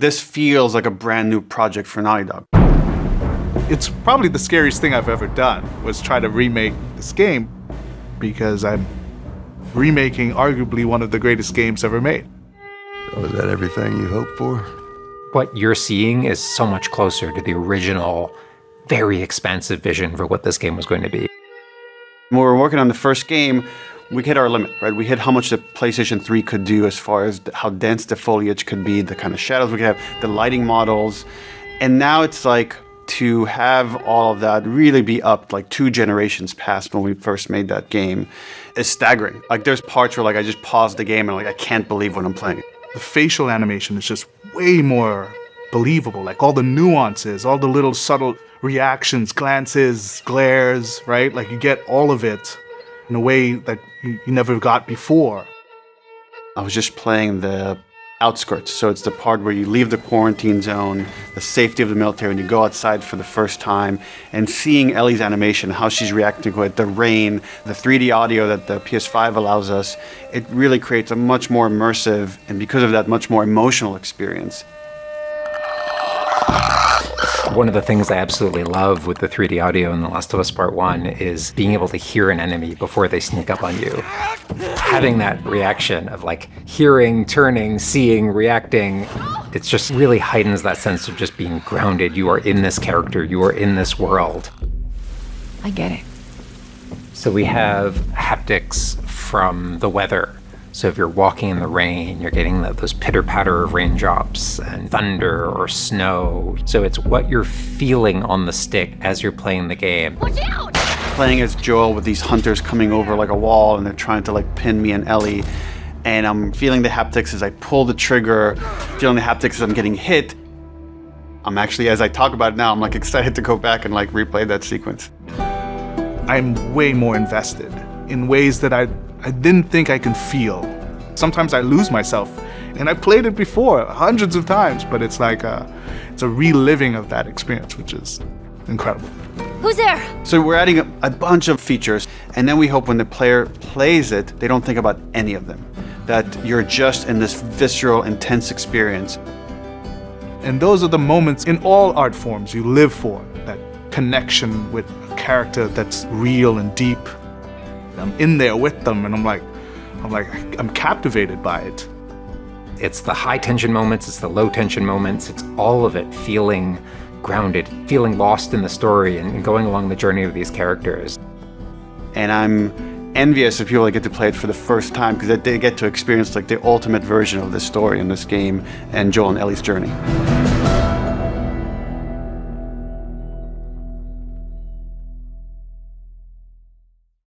This feels like a brand new project for Naughty Dog. It's probably the scariest thing I've ever done, was try to remake this game, because I'm remaking arguably one of the greatest games ever made. So is that everything you hoped for? What you're seeing is so much closer to the original, very expansive vision for what this game was going to be. When we were working on the first game, we hit our limit, right? We hit how much the PlayStation 3 could do as far as how dense the foliage could be, the kind of shadows we could have, the lighting models. And now it's like to have all of that really be up like 2 generations past when we first made that game is staggering. Like there's parts where like I just pause the game and like I can't believe what I'm playing. The facial animation is just way more believable. Like all the nuances, all the little subtle reactions, glances, glares, right? Like you get all of it in a way that you never got before. I was just playing the outskirts. So it's the part where you leave the quarantine zone, the safety of the military, and you go outside for the first time, and seeing Ellie's animation, how she's reacting to it, the rain, the 3D audio that the PS5 allows us, it really creates a much more immersive, and because of that, much more emotional experience. One of the things I absolutely love with the 3D audio in The Last of Us Part 1 is being able to hear an enemy before they sneak up on you. Having that reaction of like hearing, turning, seeing, reacting, it just really heightens that sense of just being grounded. You are in this character, you are in this world. I get it. So we have haptics from the weather. So if you're walking in the rain, you're getting those pitter-patter of raindrops and thunder or snow. So it's what you're feeling on the stick as you're playing the game. Watch out! Playing as Joel with these hunters coming over like a wall and they're trying to like pin me and Ellie. And I'm feeling the haptics as I pull the trigger, feeling the haptics as I'm getting hit. I'm actually, as I talk about it now, I'm like excited to go back and like replay that sequence. I'm way more invested in ways that I didn't think I can feel. Sometimes I lose myself, and I played it before hundreds of times, but it's like it's a reliving of that experience, which is incredible. Who's there? So we're adding a bunch of features, and then we hope when the player plays it, they don't think about any of them. That you're just in this visceral, intense experience. And those are the moments in all art forms you live for, that connection with a character that's real and deep. I'm in there with them, and I'm captivated by it. It's the high tension moments, it's the low tension moments, it's all of it feeling grounded, feeling lost in the story and going along the journey of these characters. And I'm envious of people that get to play it for the first time because they get to experience like the ultimate version of this story in this game and Joel and Ellie's journey.